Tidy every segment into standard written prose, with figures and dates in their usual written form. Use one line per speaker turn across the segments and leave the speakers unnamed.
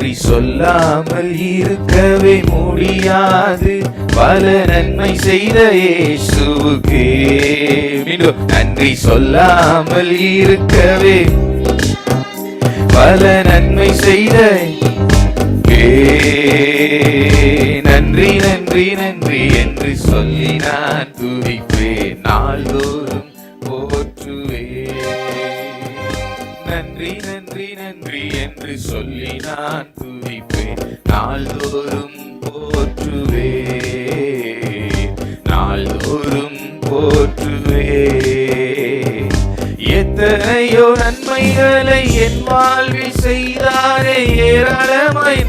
நன்றி சொல்லாமல் இருக்கவே முடியாது. பல நன்மை செய்த இயேசுவுக்கே. மீண்டும் நன்றி சொல்லாமல் இருக்கவே பல நன்மை செய்த நன்றி நன்றி நன்றி என்று சொல்லி நான் துதிப்பேன், நாள்தோறும் போற்றுவேன். நன்றி நன்றி நன்றி என்று சொல்லி நான் துதிப்பேன், நாள்தோறும் போற்றுவேன், நாள்தோறும் போற்றுவேன். எத்தனையோ நன்மைகளை என் வாழ்வில் செய்தாரே ஏராளமாய்.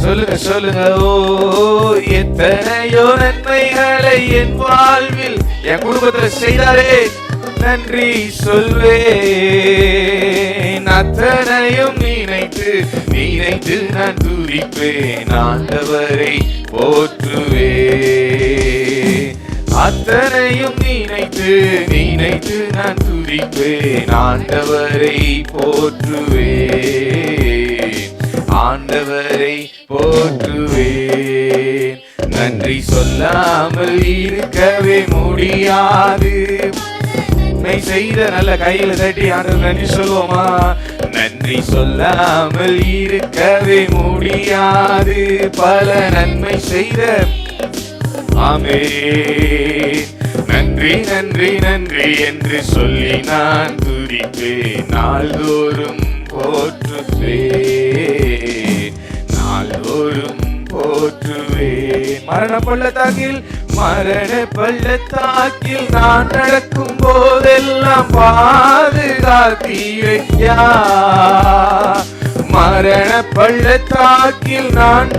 சொல்லுங்க சொல்லுங்க. ஓ, எத்தனையோ நன்மைகளை என் வாழ்வில் என் குடும்பத்தில் செய்தாரே, நன்றி சொல்வேன். அத்தனையும் நினைத்து நினைத்து நான் துதிப்பேன், ஆண்டவரை போற்றுவேன். அத்தனையும் நினைத்து நினைத்து நான் துதிப்பேன், ஆண்டவரை போற்றுவேன், ஆண்டவரை போற்றுவேன். நன்றி சொல்லாமல் இருக்கவே முடியாது. நன்மை செய்த நல்ல கையில தட்டி ஆண்டவர் நன்றி சொல்லுவோமா? நன்றி சொல்லாமல் இருக்கவே முடியாது. பல நன்மை செய்த ஆமென். நன்றி நன்றி நன்றி என்று சொல்லி நான் துதிப்பேன், நாள்தோறும் போற்றுவேன், நாள்தோறும் போற்றுவேன். மரண பள்ளத்தாக்கில் நான் நடக்கும் போதெல்லாம் பாதுகாத்தீரையா. மரண பள்ளத்தாக்கில் நான்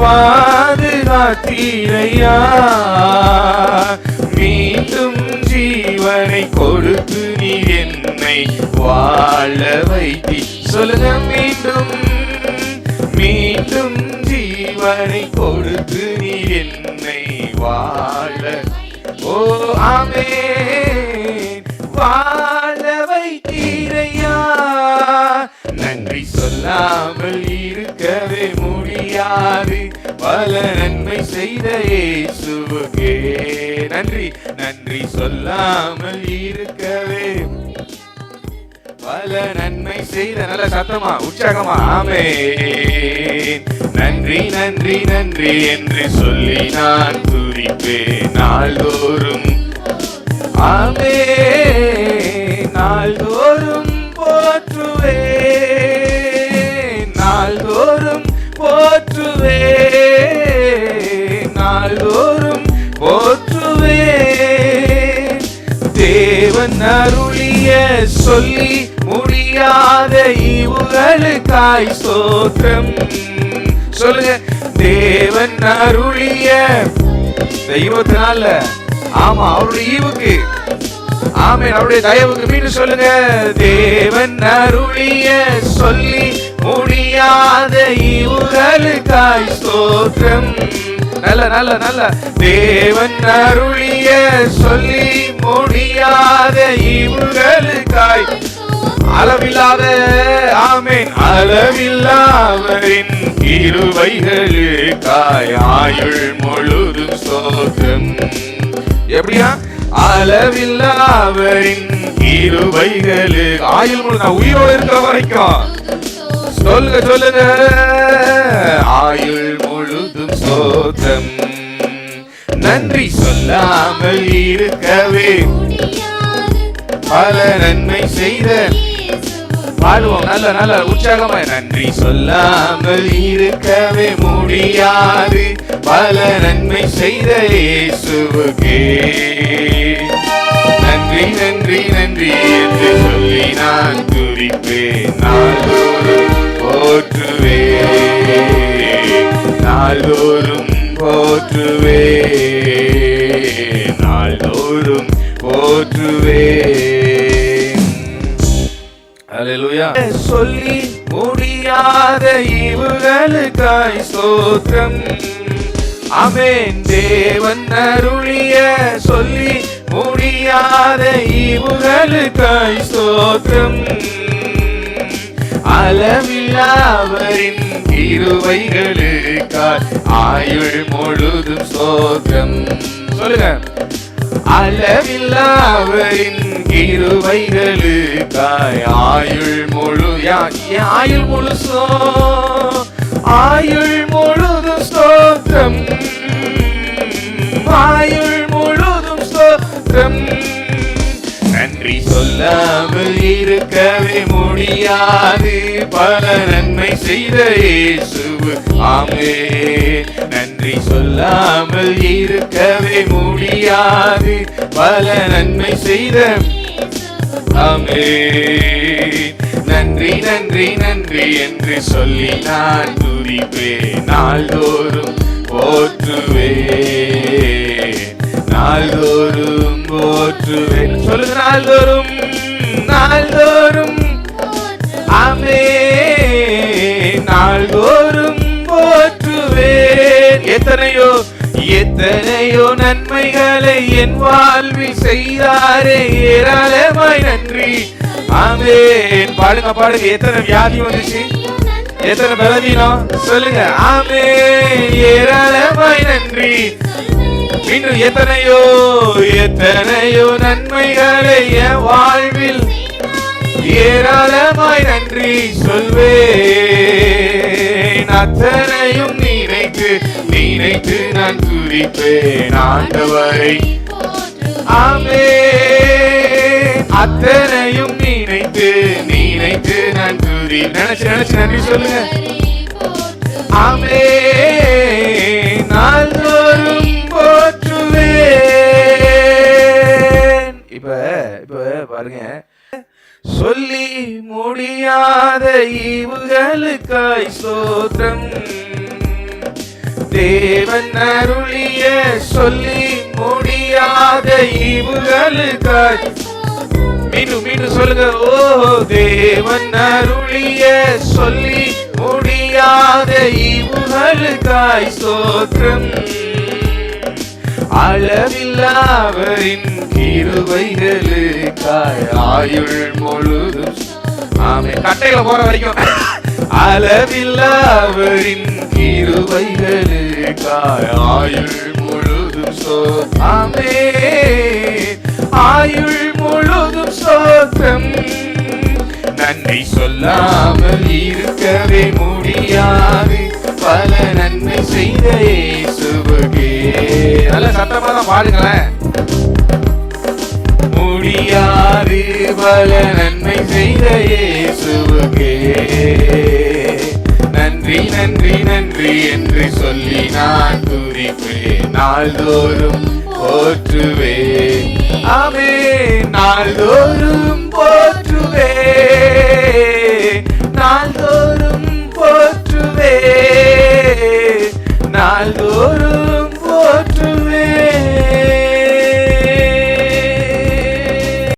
பாதுகாத்தீரையா. மீண்டும் ஜீவனை கொடுத்து நீ என்னை வாழ வைத்தி. சொல்லுங்க. மீண்டும் மீண்டும் ஜீவனை கொடுத்து நீ என்னை வாழ. ஓ ஆமென். வாழ வைத்தீரையா. நன்றி சொல்லாமல் இருக்கவே முடியாது. பல நன்மை செய்த இயேசுவுக்கே. நன்றி நன்றி சொல்லாமல் இருக்கவே பல நன்மை செய்த. நல்ல சத்தமா உற்சாகமா ஆமென். நன்றி நன்றி நன்றி என்று சொல்லி நான் துதிப்பேன், நாள்தோறும் ஆமென். நாள்தோறும் போற்றுவேன், நாள்தோறும் போற்றுவேன், நாள்தோறும் போற்றுவேன். தேவன் அருளிய சொல்லி முடியாத ஈவுகளுக்காய் ஸ்தோத்திரம். சொல்லுங்க. தேவன் அருளிய 24 ஆமா அவருடைய ஈவுக்கு. ஆமென். அவருடைய தயவுக்கு. மீண்டும் சொல்லுங்க. தேவன் அருளிய சொல்லி முடியாத ஈவுகளுக்காய் ஸ்தோத்திரம். நல்ல நல்ல நல்ல. தேவன் அருளிய சொல்லி முடியாத ஈவுகளுக்காய் அளவில்லாத ஆமென் அளவில்லாதவரின் கிருபைகளுக்காய் ஆயுள் முழுதும் ஸ்தோத்திரம். எப்படியா? அளவில்லாதவரின் கிருபைகளு ஆயுள் முழுதும் உயிரோடு இருக்கிற வரைக்கும். சொல்லுங்க சொல்லுங்க. ஆயுள் முழுதும் ஸ்தோத்திரம். நன்றி சொல்லாமல் இருக்கவே பல நன்மை செய்த. பாடுவோம் நல்ல நல்ல உற்சாகமா. நன்றி சொல்லாமல் இருக்கவே முடியாது. பல நன்மை செய்த இயேசுவுக்கே. நன்றி நன்றி நன்றி என்று சொல்லி நான் துதிப்பேன், நாள்தோறும் போற்றுவேன், நாள்தோறும் போற்றுவேன், நாள்தோறும் போற்றுவேன். அல்லேலூயா. சொல்லி முடியாத ஈவுகளுக்காய் ஸ்தோத்திரம். ஆமென். தேவன் அருளிய சொல்லி முடியாத ஈவுகளுக்காய் ஸ்தோத்திரம். அளவில்லாவரின் கிருபைகளுக்காய் ஆயுள் முழுதும் ஸ்தோத்திரம். சொல்லுங்க. அளவில்லாவரின் கிருபைகளுக்காய் ஆயுள் முழுதும் ஸ்தோத்திரம். ஆயுள் முழுதும் ஸ்தோத்திரம். நன்றி சொல்லாமல் இருக்கவே முடியாது பல நன்மை செய்த இயேசுவு. ஆமென். நன்றி சொல்லாமல் இருக்கவே முடியாது பல நன்மை செய்த. ஆமென். நன்றி நன்றி நன்றி என்று சொல்லி நான் துதிப்பேன். நாள்தோறும் போற்றுவேன். நாள்தோறும் போற்றுவேன். சொல்லுங்க. நாள்தோறும் நாள்தோறும். ஆமென். நாள்தோறும் போற்றுவேன். எத்தனையோ எத்தனையோ நன்மைகளை என் வாழ்வில் செய்தாரே, ஏராளமாய் நன்றி. ஆமென். பாடுங்க பாடுங்க. எத்தனை வியாதி வந்துச்சு, எத்தனை பலவீனம். சொல்லுங்க. ஆமென். ஏராளமாய் நன்றி. இன்னும் எத்தனையோ எத்தனையோ நன்மைகளை என் வாழ்வில் ஏராளமாய் நன்றி சொல்வேன். அத்தனையும் நினைத்து நினைத்து நான் துதிப்பேன் ஆண்டவரை. ஆமென். அத்தனையும் நினைத்து நினைத்து நான் நினைச்சு நினைச்சு நன்றி சொல்லுங்க. ஆமென். நாள்தோறும் போற்றுவேன். இப்ப பாருங்க. சொல்லி முடியாத ஈவுகளுக்காய் ஸ்தோத்திரம். தேவன் அருளிய சொல்லி முடியாத ஈவுகளுக்காய். மீண்டும் மீண்டும் சொல்லுங்க. ஓ தேவன் அருளிய சொல்லி முடியாத ஈவுகளுக்காய் ஸ்தோத்திரம். அளவில்லாவரின் கிருபைகளுக்காய் ஆயுள் முழுதும். ஆமென். கட்டையில போற வரைக்கும். அளவில்லாவரின் கிருபைகளுக்காய் ஆயுள் முழுதும் ஸ்தோத்திரம். ஆமென். ஆயுள் முழுதும் ஸ்தோத்திரம். நன்றி சொல்லாமல் இருக்கவே முடியாது பல நன்மை செய்த இயேசுவுக்கே. நல்ல சத்தமா தான் பாடுங்களேன். முடியாது பல நன்மை செய்த இயேசுவுக்கே. நன்றி நன்றி நன்றி என்று சொல்லி நான் துதிப்பேன். நாள்தோறும் போற்றுவேன். ஆமென். நாள்தோறும் போற்றுவேன். நாள்தோறும் போற்றுவேன். நாள்தோறும்